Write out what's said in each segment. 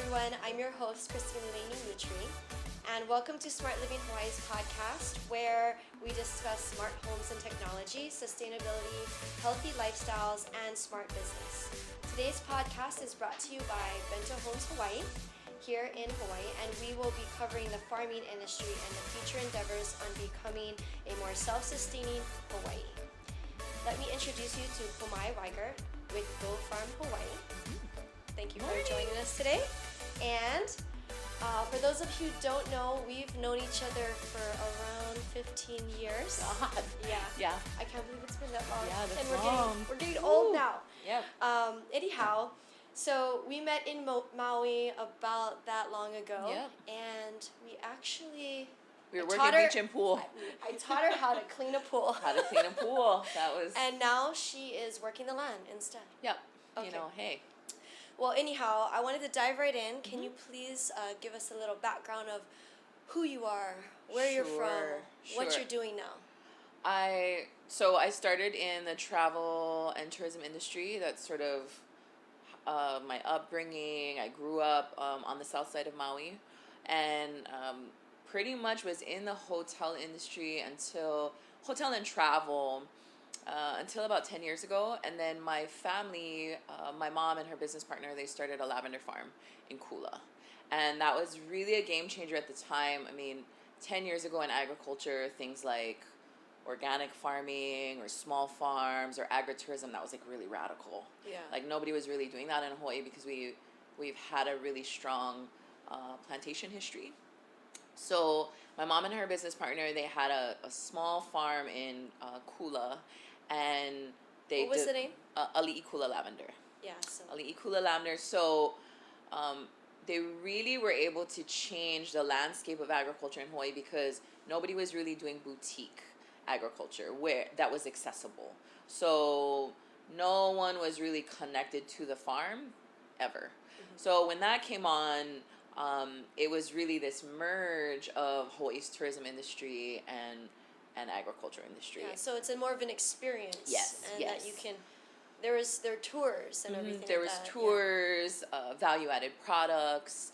everyone. I'm your host, Christina Laney-Mitri, and welcome to Smart Living Hawaii's podcast, where we discuss smart homes and technology, sustainability, healthy lifestyles, and smart business. Today's podcast is brought to you by Bento Homes Hawaii here in Hawaii, and we will be covering the farming industry and the future endeavors on becoming a more self-sustaining Hawaii. Let me introduce you to Pomai Weigert with GoFarm Hawaii. Thank you for joining us today. And for those of you who don't know, we've known each other for around 15 years. God. Yeah. I can't believe it's been that long. Yeah, that's and long. We're getting old now. Yep. Anyhow, so we met in Maui about that long ago. Yep. And we actually... We were working beach and pool. I taught her how to clean a pool. How to clean a pool. That was... And now she is working the land instead. Yep. Okay. You know, hey. Well, anyhow, I wanted to dive right in. Can you please give us a little background of who you are, where you're from, what you're doing now? So I started in the travel and tourism industry. That's sort of my upbringing. I grew up on the south side of Maui, and pretty much was in the hotel industry until about 10 years ago. And then my family, my mom and her business partner, they started a lavender farm in Kula. And that was really a game changer at the time. I mean, 10 years ago in agriculture, things like organic farming or small farms or agritourism, that was like really radical. Yeah. Like nobody was really doing that in Hawaii because we've had a really strong plantation history. So my mom and her business partner, they had a small farm in Kula, and they what was the name? Ali'i Kula Lavender. Yeah. So. Ali'i Kula Lavender. So they really were able to change the landscape of agriculture in Hawaii because nobody was really doing boutique agriculture where that was accessible. So no one was really connected to the farm ever. Mm-hmm. So when that came on, it was really this merge of Hawaii's tourism industry and agriculture industry. Yeah, so it's more of an experience. Yes, and yes. that you can, there are tours and everything. There was tours, value-added products,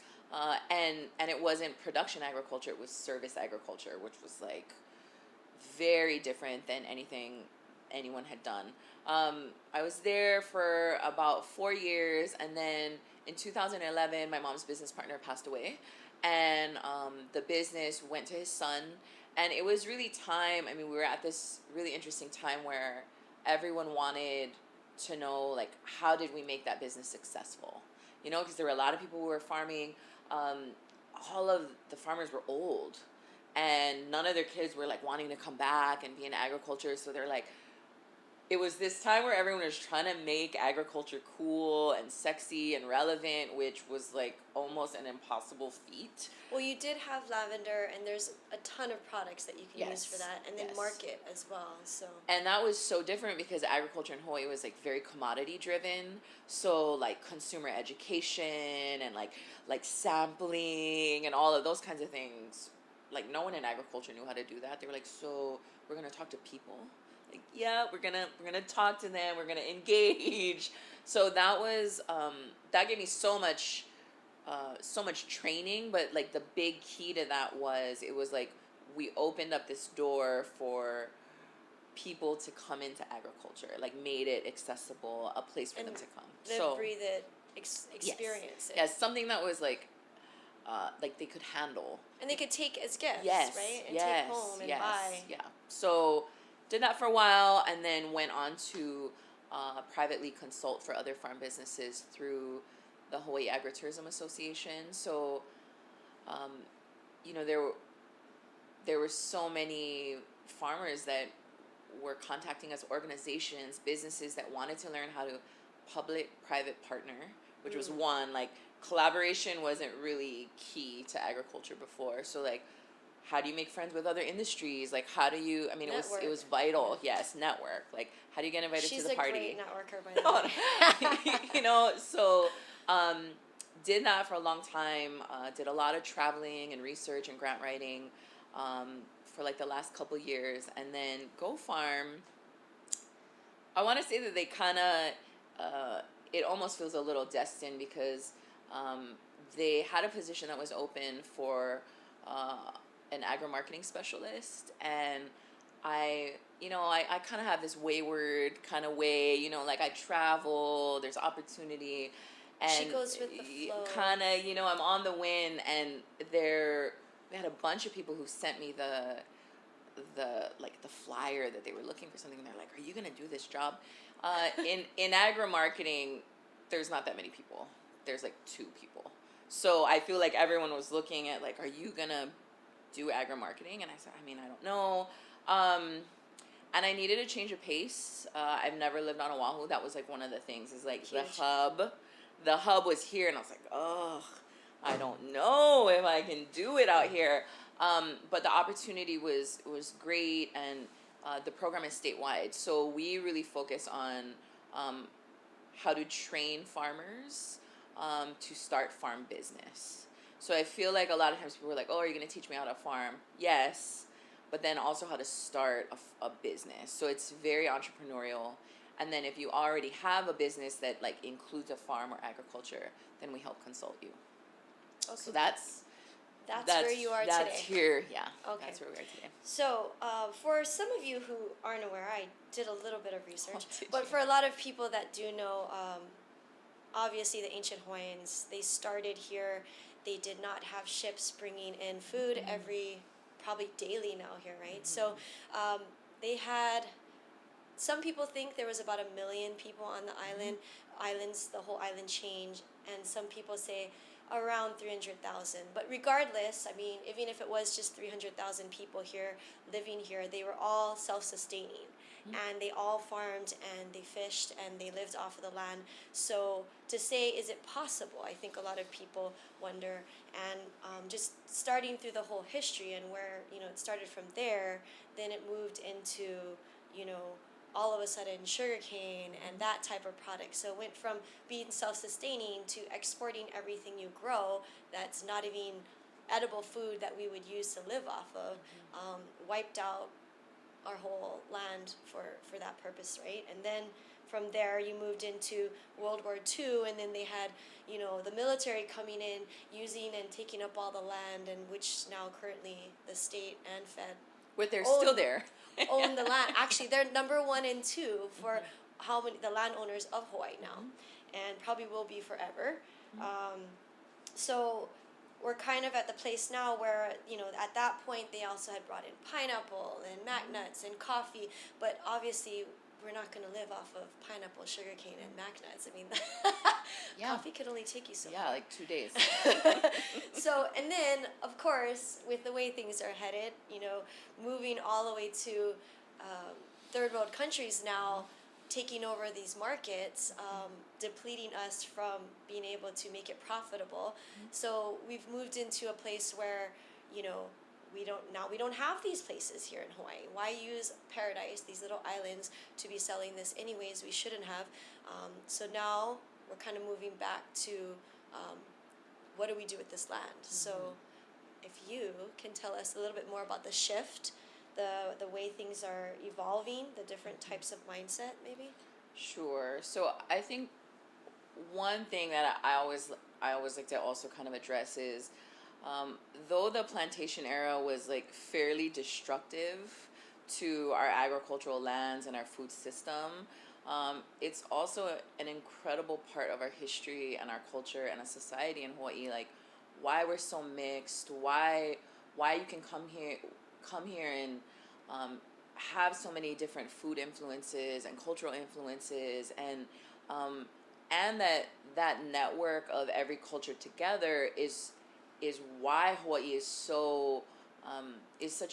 and it wasn't production agriculture, it was service agriculture, which was like very different than anything anyone had done. I was there for about 4 years, and then in 2011, my mom's business partner passed away, and the business went to his son, and it was really time. I mean, we were at this really interesting time where everyone wanted to know, like, how did we make that business successful? You know, because there were a lot of people who were farming. All of the farmers were old, and none of their kids were, like, wanting to come back and be in agriculture, so they're like, it was this time where everyone was trying to make agriculture cool and sexy and relevant, which was like almost an impossible feat. Well, you did have lavender, and there's a ton of products that you can use for that, and then market as well. So. And that was so different because agriculture in Hawaii was like very commodity driven. So like consumer education and like sampling and all of those kinds of things. Like no one in agriculture knew how to do that. They were like, so we're gonna talk to people. Like, yeah, we're gonna talk to them. We're gonna engage. So that was that gave me so much training. But like the big key to that was it was like we opened up this door for people to come into agriculture. Like made it accessible, a place for them to come. Live, breathe it, experience it. Yes, something that was like they could handle. And they could take as gifts, right? And take home and buy. Yeah. So did that for a while, and then went on to privately consult for other farm businesses through the Hawaii Agritourism Association. So, there were so many farmers that were contacting us, organizations, businesses that wanted to learn how to public-private partner, which was one, like, collaboration wasn't really key to agriculture before. So, like, how do you make friends with other industries? Like, how do you, I mean, it was vital. Yes, network. Like, how do you get invited to the party? She's a great networker, by the way. So did that for a long time. Did a lot of traveling and research and grant writing for, like, the last couple years. And then GoFarm, I want to say that they kind of, it almost feels a little destined because they had a position that was open for an agro-marketing specialist, and I kind of have this wayward kind of way, like I travel, there's opportunity, and She goes with the flow. kind of, I'm on the win, and we had a bunch of people who sent me the flyer that they were looking for something, and they're like, "Are you gonna do this job?" In agro marketing, there's not that many people. There's like 2 people. So I feel like everyone was looking at like, "Are you gonna do agro marketing?" And I said, I don't know. And I needed a change of pace. I've never lived on Oahu. That was like one of the things, is like Huge. The hub was here, and I was like, oh, I don't know if I can do it out here. But the opportunity was great, and the program is statewide. So we really focus on how to train farmers to start farm business. So I feel like a lot of times people are like, oh, are you going to teach me how to farm? Yes, but then also how to start a business. So it's very entrepreneurial. And then if you already have a business that like includes a farm or agriculture, then we help consult you. Okay. So that's where you are today. That's here, yeah. Okay. That's where we are today. So, for some of you who aren't aware, I did a little bit of research. Oh, but for a lot of people that do know, obviously the ancient Hawaiians, they started here. They did not have ships bringing in food probably daily now here, right? Mm-hmm. So, they had, some people think there was about 1 million people on the island. Islands, the whole island changed. And some people say around 300,000. But regardless, I mean, even if it was just 300,000 people here living here, they were all self-sustaining. And they all farmed, and they fished, and they lived off of the land. So to say, is it possible? I think a lot of people wonder. And just starting through the whole history and where, it started from there, then it moved into, all of a sudden sugarcane and that type of product. So it went from being self-sustaining to exporting everything you grow that's not even edible food that we would use to live off of, wiped out our whole land for that purpose, right? And then from there you moved into World War II, and then they had, the military coming in, using and taking up all the land, and which now currently the state and Fed they're still there. own the land. Actually, they're number 1 and 2 for how many the landowners of Hawaii now, and probably will be forever. So we're kind of at the place now where, at that point they also had brought in pineapple and mac nuts and coffee, but obviously we're not going to live off of pineapple, sugarcane, and mac nuts. I mean, coffee could only take you so far. Yeah, like 2 days. So, and then, of course, with the way things are headed, moving all the way to third world countries now, taking over these markets, depleting us from being able to make it profitable. So we've moved into a place where, we don't have these places here in Hawaii. Why use paradise, these little islands, to be selling this anyways? We shouldn't have. So now we're kind of moving back to what do we do with this land? So if you can tell us a little bit more about the shift, the way things are evolving, the different types of mindset, maybe? Sure. So I think one thing that I always like to also kind of address is, though the plantation era was like fairly destructive to our agricultural lands and our food system, it's also an incredible part of our history and our culture and a society in Hawaii. Like, why we're so mixed, why you can come here and have so many different food influences and cultural influences, and that network of every culture together is why Hawaii is such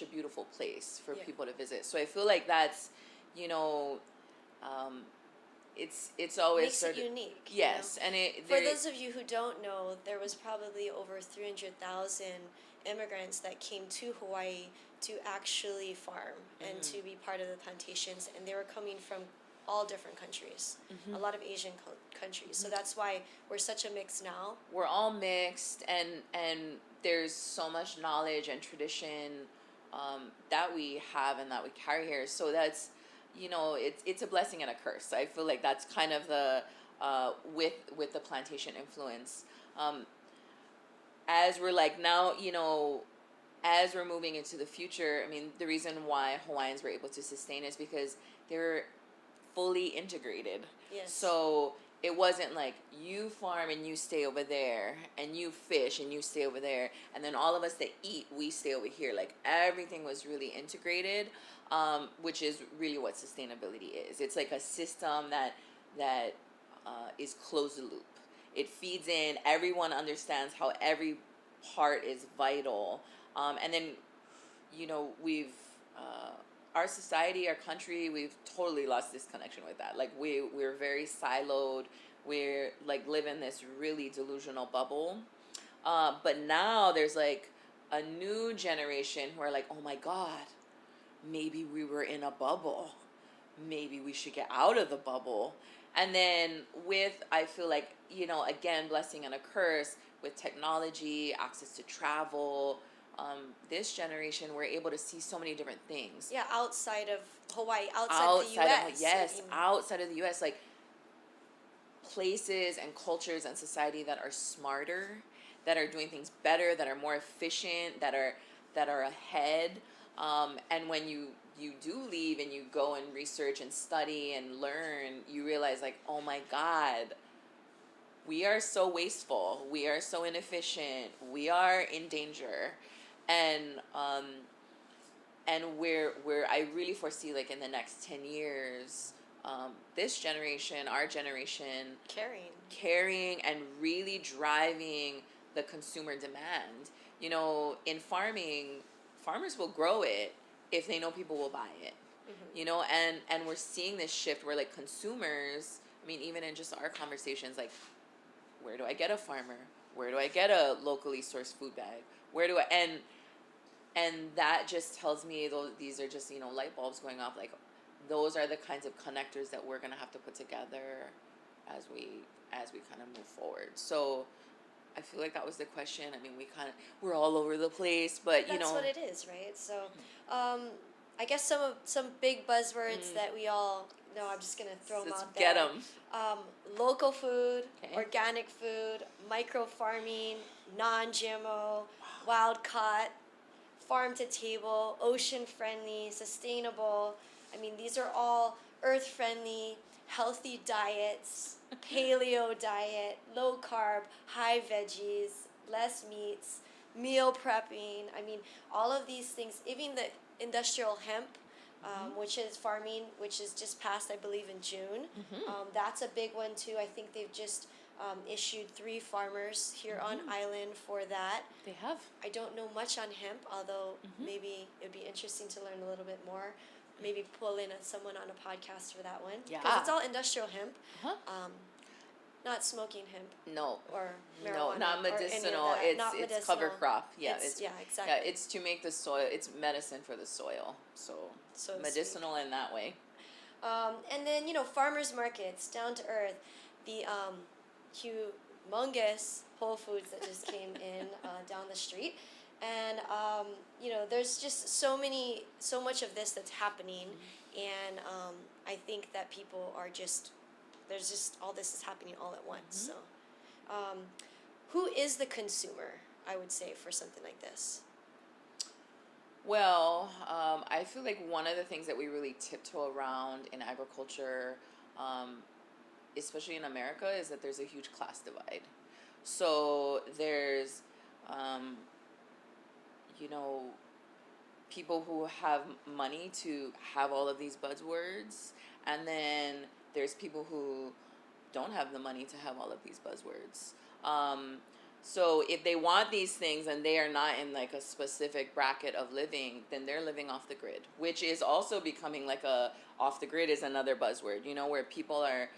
a beautiful place for people to visit. So I feel like that's, it's always makes it unique. Yes, and for those of you who don't know, there was probably over 300,000 immigrants that came to Hawaii to actually farm and to be part of the plantations, and they were coming from all different countries, a lot of Asian countries. So that's why we're such a mix now. We're all mixed, and there's so much knowledge and tradition that we have and that we carry here. So that's, it's a blessing and a curse. I feel like that's kind of the with the plantation influence. As we're like now, as we're moving into the future, I mean, the reason why Hawaiians were able to sustain is because they're fully integrated. Yes. So it wasn't like you farm and you stay over there, and you fish and you stay over there, and then all of us that eat, we stay over here. Like everything was really integrated, which is really what sustainability is. It's like a system that is closed loop. It feeds in. Everyone understands how every part is vital. And then, we've our society, our country, we've totally lost this connection with that. Like we're very siloed. We're like live in this really delusional bubble. But now there's like a new generation who are like, oh my God, maybe we were in a bubble. Maybe we should get out of the bubble. And then I feel like, again, blessing and a curse with technology, access to travel. This generation, we're able to see so many different things. Yeah, outside of Hawaii, outside the U.S. Yes, outside of the U.S. Like places and cultures and society that are smarter, that are doing things better, that are more efficient, that are ahead. And when you do leave and you go and research and study and learn, you realize like, oh my God, we are so wasteful. We are so inefficient. We are in danger. And where I really foresee like in the next 10 years, this generation, our generation, caring and really driving the consumer demand. In farming, farmers will grow it if they know people will buy it. And we're seeing this shift where like consumers, I mean, even in just our conversations, like, where do I get a farmer? Where do I get a locally sourced food bag? Where do I, and that just tells me these are just, light bulbs going off. Like, those are the kinds of connectors that we're going to have to put together as we kind of move forward. So I feel like that was the question. I mean, we're all over the place, but that's what it is, right? So, I guess some big buzzwords that we all know. I'm just gonna throw them out there. Get them. Local food, organic food, micro farming, non-GMO, wild caught, farm to table, ocean friendly, sustainable. I mean, these are all earth friendly, healthy diets, paleo diet, low carb, high veggies, less meats, meal prepping. I mean, all of these things, even the industrial hemp, which is farming, which is just passed, I believe, in June. That's a big one too. I think they've just issued 3 farmers here on island for that. They have. I don't know much on hemp, although maybe it'd be interesting to learn a little bit more. Maybe pull in someone on a podcast for that one. Yeah. Because it's all industrial hemp. Not smoking hemp. No. Or marijuana. No, not medicinal. It's cover crop. Yeah, exactly. Yeah, it's to make the soil. It's medicine for the soil. So medicinal in that way. And then farmers markets, down to earth, the humongous Whole Foods that just came in down the street, and there's just so much of this that's happening, and I think that people are there's just all this is happening all at once. So, who is the consumer? I would say for something like this. Well, I feel like one of the things that we really tiptoe around in agriculture, especially in America, is that there's a huge class divide. So there's, people who have money to have all of these buzzwords, and then there's people who don't have the money to have all of these buzzwords. So if they want these things and they are not in like a specific bracket of living, then they're living off the grid, which is also becoming like off the grid is another buzzword, where people are,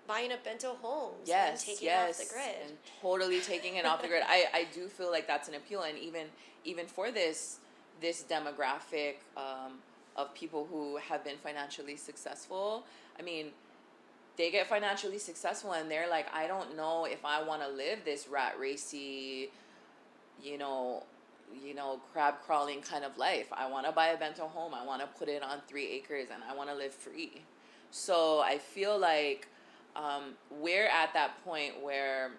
buying up bento homes. Yes, and taking it off the grid. And totally taking it off the grid. I do feel like that's an appeal, and even for this demographic of people who have been financially successful. I mean, they get financially successful and they're like, I don't know if I want to live this rat racy, crab crawling kind of life. I want to buy a bento home. I want to put it on 3 acres and I want to live free. So I feel like we're at that point where,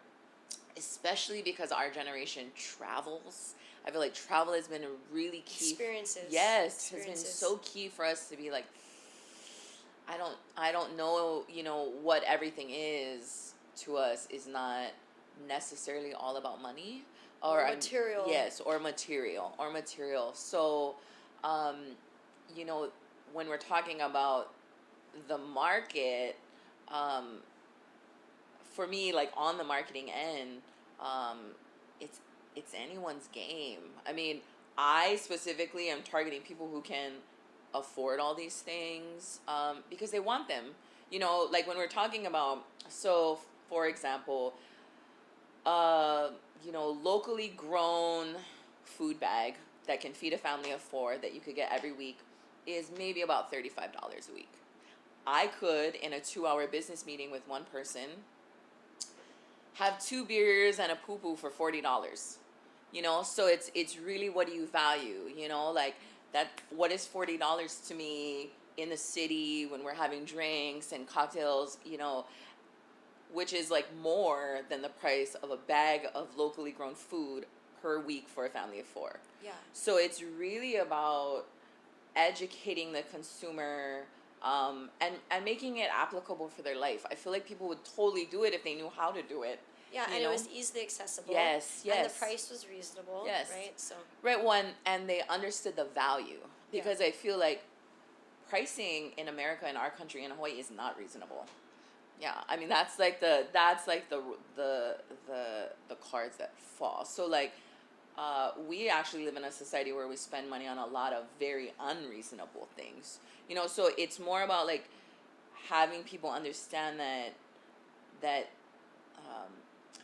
especially because our generation travels, I feel like travel has been a really key. Experiences. Yes, has been so key for us to be like, I don't know, what everything is to us is not necessarily all about money or material. Yes, or material. So, when we're talking about the market, for me, like on the marketing end, it's anyone's game. I mean, I specifically am targeting people who can afford all these things, because they want them. Like when we're talking about, so for example, locally grown food bag that can feed a family of 4 that you could get every week is maybe about $35 a week. I could, in a 2-hour business meeting with one person, have 2 beers and a poo-poo for $40. So it's really, what do you value? Like that, what is $40 to me in the city when we're having drinks and cocktails, which is like more than the price of a bag of locally grown food per week for a family of 4. Yeah. So it's really about educating the consumer, and making it applicable for their life. I feel like people would totally do it if they knew how to do it. Yeah, and it was easily accessible. Yes. And the price was reasonable. Yes. Right? So. Right, one, and they understood the value. Because I feel like pricing in America, in our country, in Hawaii, is not reasonable. Yeah, I mean that's like the cards that fall. So like, we actually live in a society where we spend money on a lot of very unreasonable things. So it's more about like having people understand that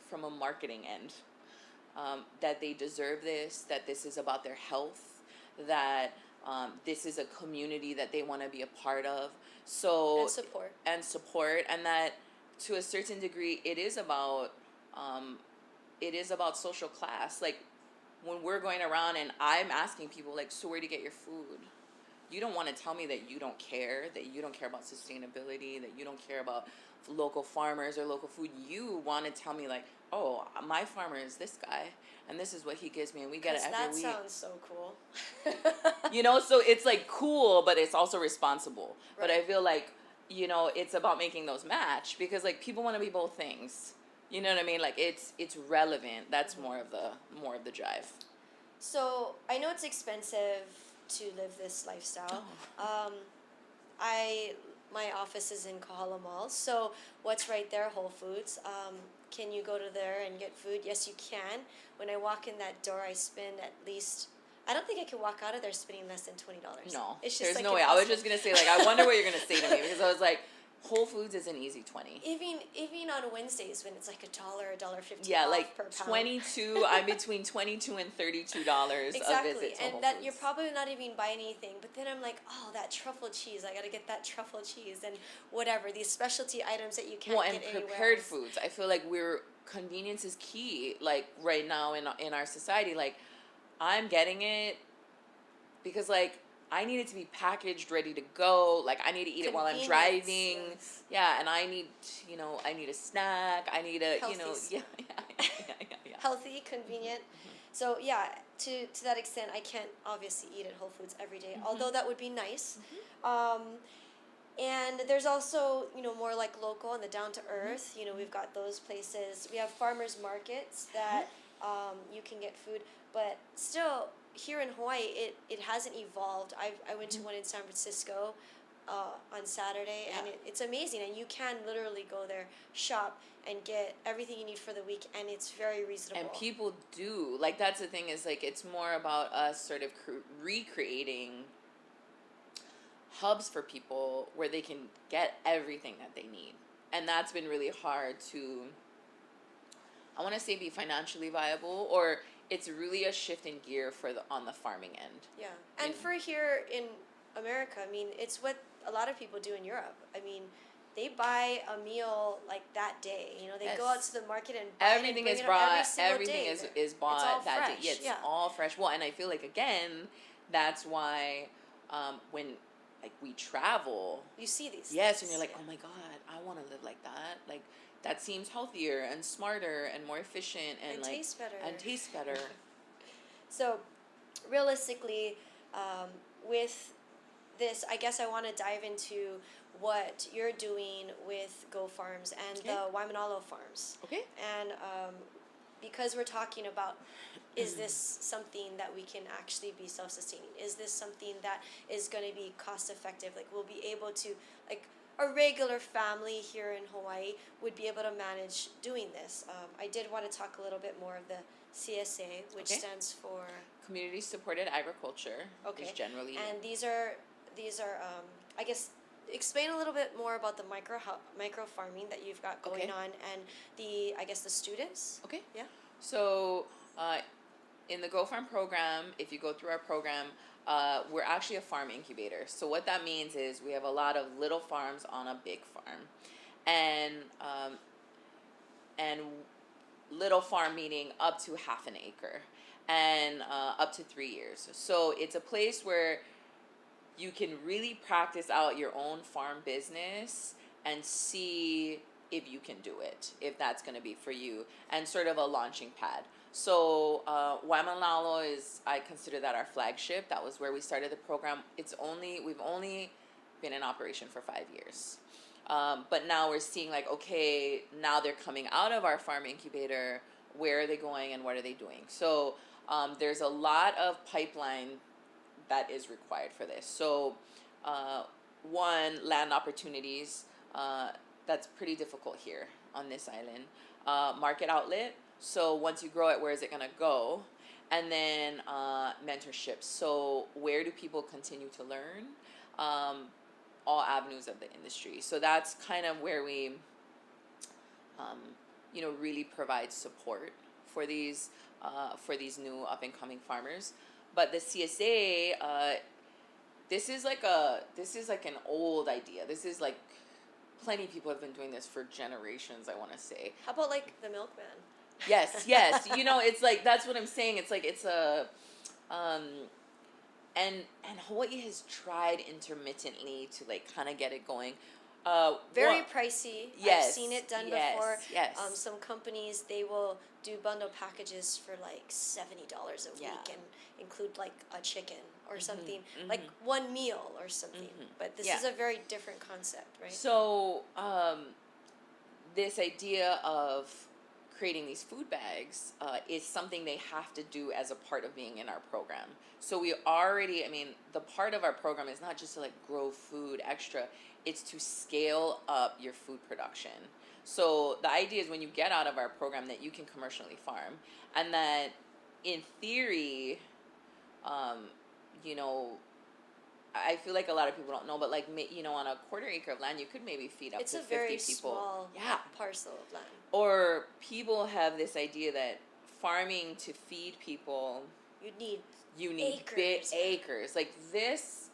from a marketing end, that they deserve this, that this is about their health, that this is a community that they want to be a part of. So and support, and that to a certain degree it is about social class. Like when we're going around and I'm asking people like, so where do you get your food? You don't want to tell me that you don't care about sustainability, that you don't care about local farmers or local food. You want to tell me like, oh, my farmer is this guy, and this is what he gives me, and we get it every week. That sounds so cool. So it's like cool, but it's also responsible. Right. But I feel like, it's about making those match, because like people want to be both things. You know what I mean? Like it's relevant. That's more of the drive. So I know it's expensive to live this lifestyle. Oh. My office is in Kahala Mall, so what's right there? Whole Foods. Can you go to there and get food? Yes, you can. When I walk in that door, I spend at least. I don't think I could walk out of there spending less than $20. No, it's just there's like no way. I was just gonna say like, I wonder what you're gonna say to me, because I was like, Whole Foods is an easy 20. Even on Wednesdays when it's like $1, $1.50. Yeah, like per pound. 22. I'm between $22 and $32 exactly. a visit to Whole And that Foods. you're probably not even buying anything, but then I'm like, oh, that truffle cheese. I gotta get that truffle cheese and whatever, these specialty items that you can't get anywhere. And prepared foods. I feel like convenience is key. Like right now in our society, like I'm getting it because like I need it to be packaged, ready to go. Like I need to eat it while I'm driving. Yes. Yeah, and I need a snack. I need a, Healthy. yeah. Healthy, convenient. Mm-hmm. So yeah, to that extent, I can't obviously eat at Whole Foods every day, although that would be nice. And there's also, more like local and the down to earth. We've got those places. We have farmers markets that you can get food, but still here in Hawaii, it hasn't evolved. I went to one in San Francisco on Saturday, and it's amazing. And you can literally go there, shop, and get everything you need for the week, and it's very reasonable. And people do. Like, that's the thing, is like it's more about us sort of recreating hubs for people where they can get everything that they need. And that's been really hard to, I want to say, be financially viable, or it's really a shift in gear on the farming end. Yeah. And for here in America, I mean, it's what a lot of people do in Europe. I mean, they buy a meal like that day. They go out to the market and buy everything it and is bring brought. Every single Everything day. is bought it's all that fresh. day. Yeah, it's all fresh. Well, and I feel like again, that's why when like we travel. You see these Yes, things. and you're like, oh my God, I want to live like that. Like that seems healthier and smarter and more efficient and like tastes better. and tastes better. So, realistically, with this, I guess I want to dive into what you're doing with GoFarms and Okay. the Waimanalo farms. Okay. And because we're talking about, is this something that we can actually be self-sustaining? Is this something that is going to be cost effective? Like we'll be able to, like a regular family here in Hawaii would be able to manage doing this. I did want to talk a little bit more of the CSA, which Okay. stands for Community supported agriculture. Okay. Is generally And these are I guess explain a little bit more about the micro farming that you've got going Okay. on and the I guess the students. Okay. Yeah. So, in the GoFarm program, if you go through our program, we're actually a farm incubator. So what that means is we have a lot of little farms on a big farm, and little farm meaning up to half an acre, and up to 3 years. So it's a place where you can really practice out your own farm business and see if you can do it, if that's going to be for you, and sort of a launching pad. So Waimanalo is, I consider that our flagship. That was where we started the program. We've only been in operation for 5 years. But now we're seeing like, okay, now they're coming out of our farm incubator. Where are they going and what are they doing? So there's a lot of pipeline that is required for this. So one, land opportunities. That's pretty difficult here on this island. Market outlet. So once you grow it, where is it going to go? And then mentorship. So where do people continue to learn? All avenues of the industry. So that's kind of where we, really provide support for these new up and coming farmers. But the CSA, this is like an old idea. This is like plenty of people have been doing this for generations, I want to say. How about like the milkman? Yes. It's like, that's what I'm saying. It's like, it's a, and Hawaii has tried intermittently to like kind of get it going. Very pricey. Yes, I've seen it done yes, before. yes. Some companies, they will do bundle packages for like $70 a week and include like a chicken or something, like one meal or something. But this is a very different concept, right? So this idea of creating these food bags is something they have to do as a part of being in our program. So the part of our program is not just to like grow food extra, it's to scale up your food production. So the idea is when you get out of our program that you can commercially farm, and that in theory, I feel like a lot of people don't know, but like, on a quarter acre of land, you could maybe feed up to 50 people. It's a very small parcel of land. Or people have this idea that farming to feed people, you need acres. Big acres. Like this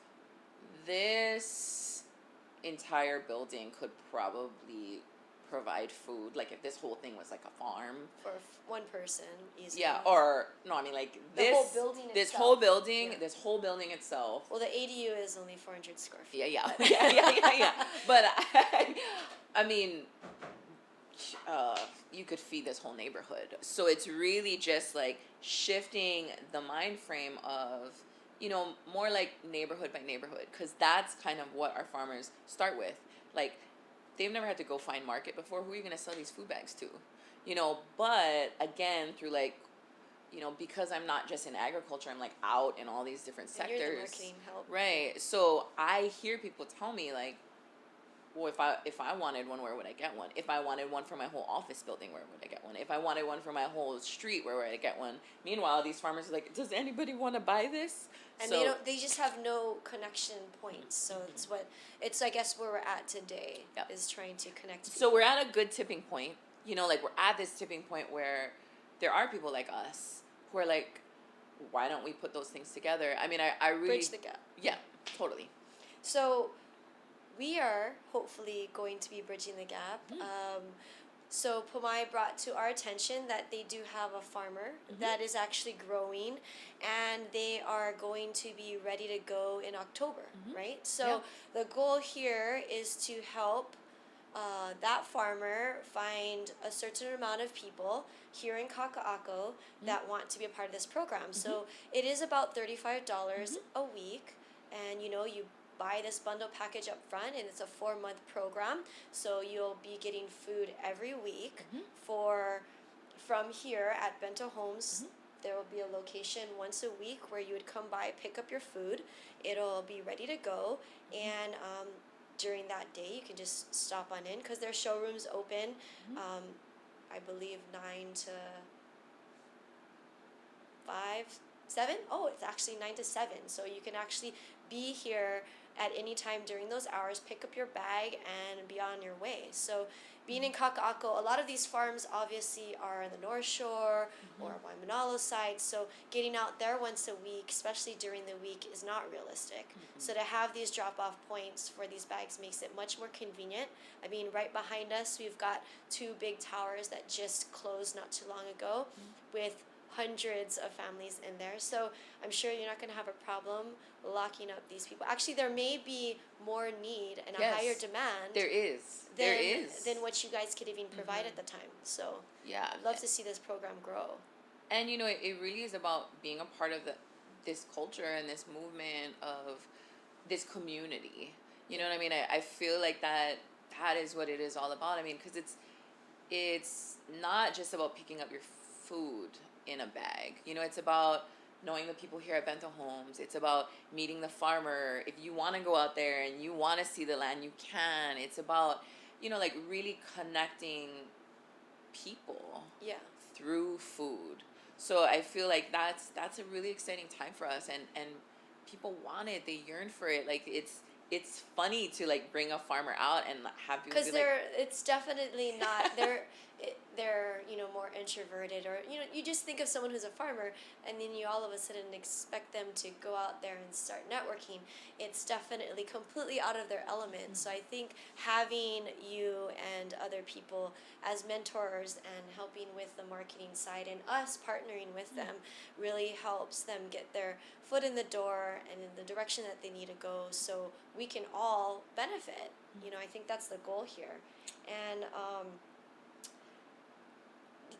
entire building could probably provide food. Like if this whole thing was like a farm for one person, easily. Yeah, or no, I mean like this whole building this itself. whole building itself. Well, the ADU is only 400 square feet. Yeah. But I mean, you could feed this whole neighborhood. So it's really just like shifting the mind frame of, more like neighborhood by neighborhood, because that's kind of what our farmers start with. Like, they've never had to go find market before. Who are you going to sell these food bags to? But again, through like, because I'm not just in agriculture, I'm like out in all these different sectors. And you're the marketing help. Right. So I hear people tell me like, well, if I wanted one, where would I get one? If I wanted one for my whole office building, where would I get one? If I wanted one for my whole street, where would I get one? Meanwhile, these farmers are like, does anybody want to buy this? And they just have no connection points. So it's I guess where we're at today is trying to connect people. So we're at a good tipping point. Like we're at this tipping point where there are people like us who are like, why don't we put those things together? I mean, I really bridge the gap. Yeah, totally. So we are hopefully going to be bridging the gap. So Pomai brought to our attention that they do have a farmer that is actually growing, and they are going to be ready to go in October, right? So the goal here is to help that farmer find a certain amount of people here in Kaka'ako that want to be a part of this program. So it is about $35 a week, and you buy this bundle package up front, and it's a 4-month program. So you'll be getting food every week from here at Bento Homes. There will be a location once a week where you would come by, pick up your food. It'll be ready to go, and during that day you can just stop on in because their showroom's open. I believe 9 to 5, 7. Oh, it's actually 9 to 7. So you can actually be here at any time during those hours, pick up your bag, and be on your way. So being in Kaka'ako, a lot of these farms obviously are on the North Shore or Waimanalo side, so getting out there once a week, especially during the week, is not realistic. So to have these drop-off points for these bags makes it much more convenient. I mean, right behind us, we've got 2 big towers that just closed not too long ago with hundreds of families in there. So I'm sure you're not going to have a problem locking up these people. Actually, there may be more need and a higher demand. There is. Than what you guys could even provide at the time. So I'd love to see this program grow. And it really is about being a part of this culture and this movement of this community. You know what I mean? I feel like that is what it is all about. I mean, because it's not just about picking up your food in a bag. It's about knowing the people here at Bento Homes. It's about meeting the farmer. If you want to go out there and you want to see the land, you can. It's about, like really connecting people through food. So I feel like that's a really exciting time for us, and people want it. They yearn for it. Like it's funny to like bring a farmer out and have people because it's definitely not they're more introverted, or you just think of someone who's a farmer and then you all of a sudden expect them to go out there and start networking. It's definitely completely out of their element. So I think having you and other people as mentors and helping with the marketing side and us partnering with them really helps them get their foot in the door and in the direction that they need to go, so we can all benefit. I think that's the goal here. And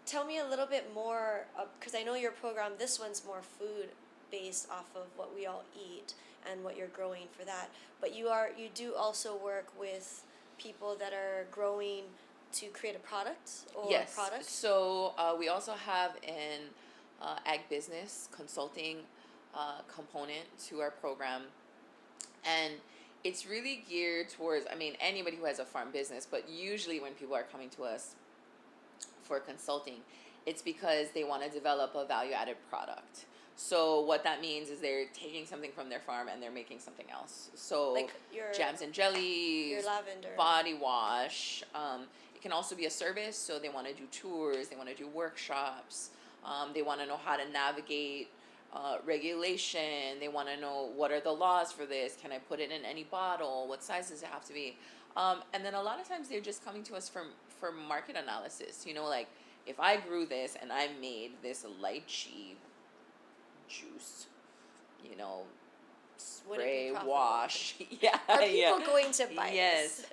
tell me a little bit more, because I know your program, this one's more food based off of what we all eat and what you're growing for that. But you do also work with people that are growing to create a product or products? So we also have an ag business consulting component to our program. And it's really geared towards, anybody who has a farm business, but usually when people are coming to us for consulting, it's because they want to develop a value-added product. So what that means is they're taking something from their farm and they're making something else. So like your jams and jellies, your lavender, body wash. It can also be a service, so they want to do tours, they want to do workshops, they want to know how to navigate regulation, they want to know what are the laws for this, can I put it in any bottle, what size does it have to be, and then a lot of times they're just coming to us for market analysis. Like if I grew this and I made this lychee juice, spray, wash. Are people going to buy this?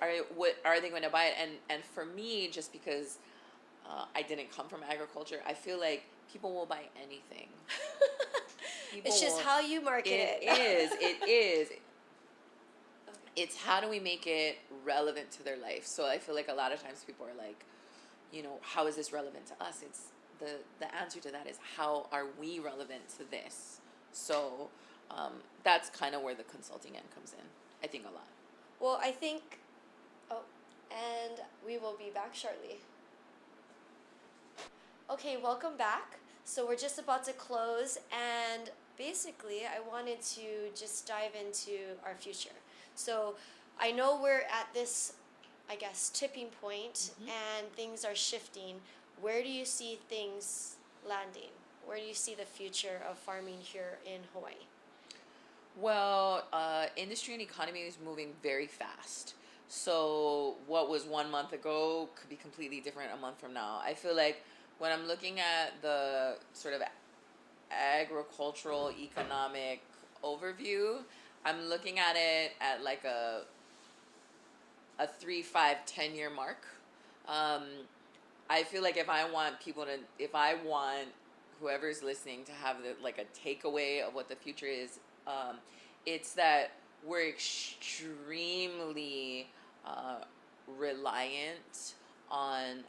Are they going to buy it? And for me, just because I didn't come from agriculture, I feel like people will buy anything. It's just how you market it. It is. Okay. It's how do we make it relevant to their life? So I feel like a lot of times people are like, how is this relevant to us? It's the answer to that is, how are we relevant to this? So that's kind of where the consulting end comes in, I think, a lot. Well, I think, and we will be back shortly. Okay, welcome back. So we're just about to close, and basically I wanted to just dive into our future. So I know we're at this, I guess, tipping point, and things are shifting. Where do you see things landing? Where do you see the future of farming here in Hawaii? Well, industry and economy is moving very fast. So what was 1 month ago could be completely different a month from now. I feel like when I'm looking at the sort of agricultural economic overview, I'm looking at it at like a 3, 5, 10 year mark. Um, I feel like if I want whoever's listening to have like a takeaway of what the future is, it's that we're extremely reliant on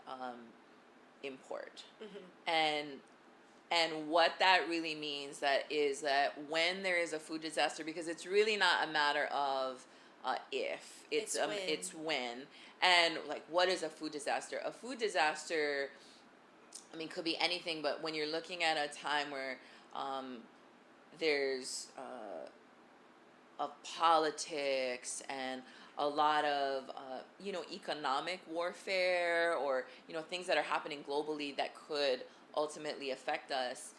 import, and what that really means that when there is a food disaster, because it's really not a matter of if it's when. And like, what is a food disaster? A food disaster, I mean, could be anything, but when you're looking at a time where there's of politics and a lot of economic warfare, or things that are happening globally that could ultimately affect us,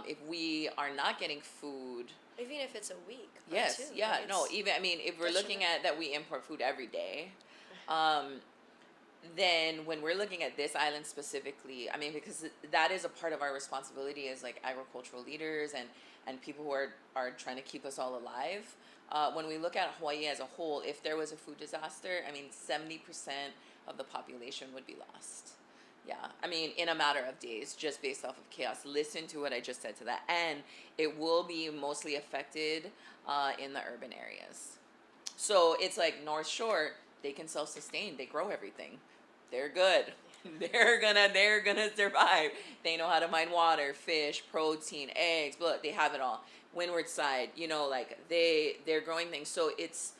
if we are not getting food. Even if it's a week. Yes, too, yeah, right? no, even, I mean, if we're looking at that we import food every day, then when we're looking at this island specifically, I mean, because that is a part of our responsibility as like agricultural leaders and people who are trying to keep us all alive. When we look at Hawaii as a whole, if there was a food disaster, I mean, 70% of the population would be lost. Yeah, I mean, in a matter of days, just based off of chaos. Listen to what I just said to that. And it will be mostly affected in the urban areas. So it's like North Shore, they can self-sustain. They grow everything. They're good. They're gonna survive. They know how to mine water, fish, protein, eggs. But they have it all. Windward side, like they're growing things. So it's,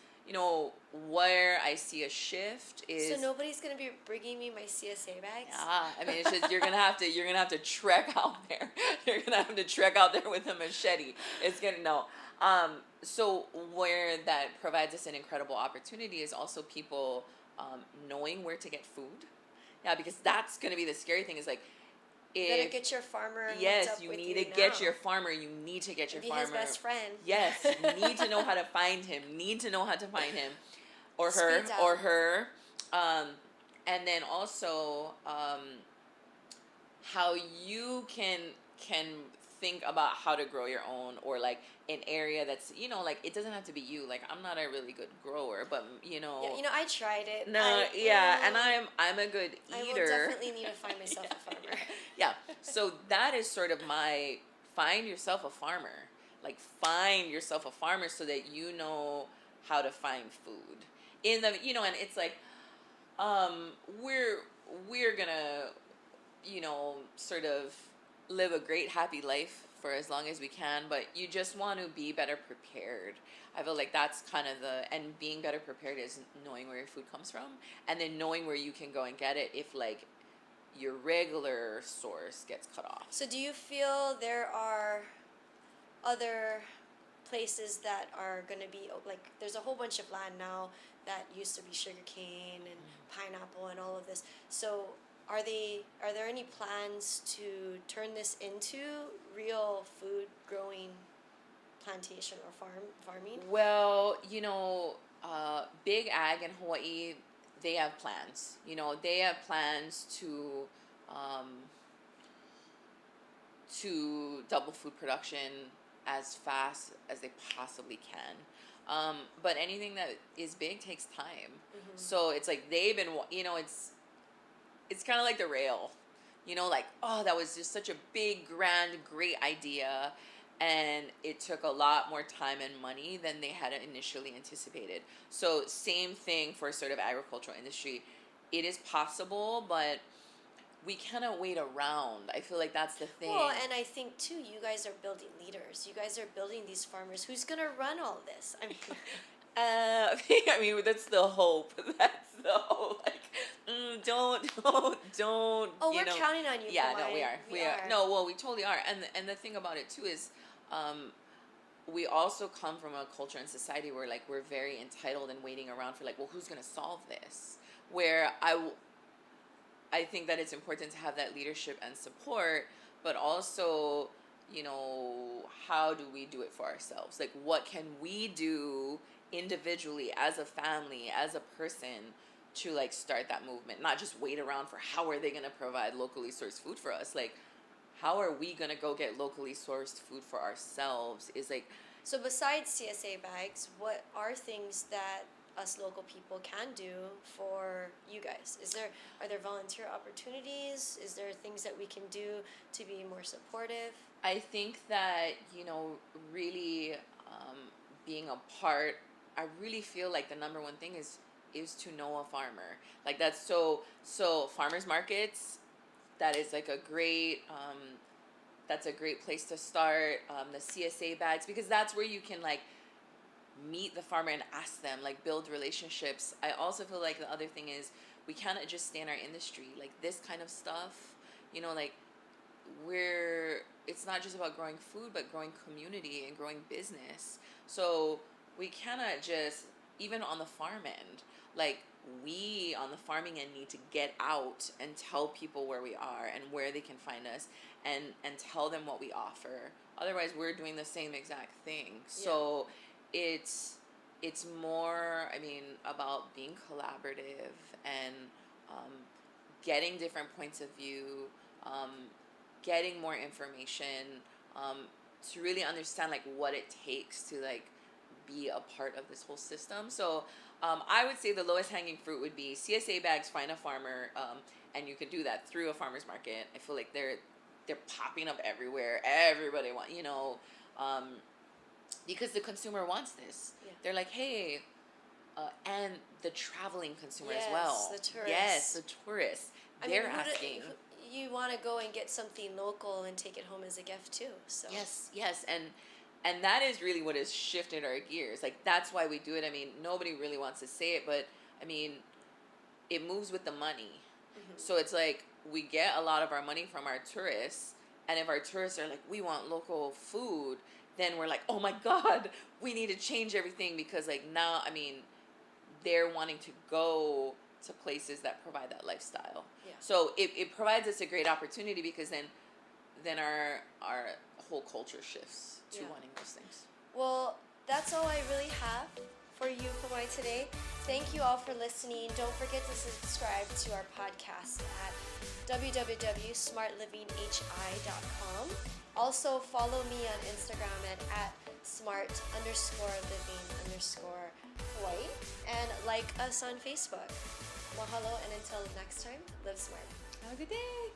where I see a shift is. So nobody's gonna be bringing me my CSA bags. Yeah, I mean, it's just you're gonna have to trek out there. You're gonna have to trek out there with a machete. It's gonna no. So where that provides us an incredible opportunity is also people knowing where to get food. Yeah, because that's gonna be the scary thing. Is like, you gotta get your farmer. Yes, you need to get your farmer. You need to get your farmer. Be his best friend. Yes, you need to know how to find him. Or her. And then also how you can think about how to grow your own, or like an area that's like, it doesn't have to be you. Like, I'm not a really good grower, but Yeah, I tried it. and I'm a good eater. I will definitely need to find myself a farmer. Yeah. So that is sort of my find yourself a farmer. Like, find yourself a farmer so that you know how to find food. And it's like we're gonna sort of live a great happy life for as long as we can, but you just want to be better prepared. I feel like that's kind of and being better prepared is knowing where your food comes from, and then knowing where you can go and get it if like your regular source gets cut off. So do you feel there are other places that are going to be, like, there's a whole bunch of land now that used to be sugarcane and pineapple and all of this. So are there any plans to turn this into real food growing plantation or farming? Well, Big Ag in Hawaii, they have plans. They have plans to double food production as fast as they possibly can. But anything that is big takes time. So it's like they've been, it's kind of like the rail, like, oh, that was just such a big, grand, great idea. And it took a lot more time and money than they had initially anticipated. So same thing for sort of agricultural industry. It is possible, but we cannot wait around. I feel like that's the thing. Well, and I think too, you guys are building leaders. You guys are building these farmers. Who's gonna run all this? I mean, I mean, that's the hope. That's the hope. Like, don't. Oh, we're counting on you. Yeah, Pomai. no, we are. No, well, we totally are. And the thing about it too is, we also come from a culture and society where like we're very entitled and waiting around for like, well, who's gonna solve this? Where I think that it's important to have that leadership and support, but also, how do we do it for ourselves? Like, what can we do individually, as a family, as a person, to like start that movement, not just wait around for how are they going to provide locally sourced food for us. Like, how are we going to go get locally sourced food for ourselves is like, So besides CSA bags, what are things that us local people can do for you guys? Are there volunteer opportunities? Is there things that we can do to be more supportive? I think that, really being a part, I really feel like the number one thing is to know a farmer. Like that's so farmers markets, that is like a great that's a great place to start. The CSA bags, because that's where you can like meet the farmer and ask them, like build relationships. I also feel like the other thing is we cannot just stay in our industry. Like this kind of stuff, like it's not just about growing food, but growing community and growing business. So we cannot just, even on the farm end, like we on the farming end need to get out and tell people where we are and where they can find us, and tell them what we offer. Otherwise we're doing the same exact thing. Yeah. So it's more, about being collaborative and getting different points of view, getting more information, to really understand like what it takes to like be a part of this whole system. So I would say the lowest hanging fruit would be CSA bags, find a farmer, and you can do that through a farmer's market. I feel like they're popping up everywhere. Everybody because the consumer wants this. Yeah. They're like, hey, and the traveling consumer as well. Yes, the tourists. Yes, the tourists. They're asking. You want to go and get something local and take it home as a gift too. So yes, and that is really what has shifted our gears. Like that's why we do it. Nobody really wants to say it, but it moves with the money. Mm-hmm. So it's like we get a lot of our money from our tourists, and if our tourists are like, we want local food, then we're like, oh my God, we need to change everything, because like now, they're wanting to go to places that provide that lifestyle. Yeah. So it provides us a great opportunity, because then our whole culture shifts to wanting those things. Well, that's all I really have for you, Pomai, today. Thank you all for listening. Don't forget to subscribe to our podcast at www.smartlivinghi.com. Also, follow me on Instagram at smart_living_Hawaii, and like us on Facebook. Mahalo, and until next time, live smart. Have a good day.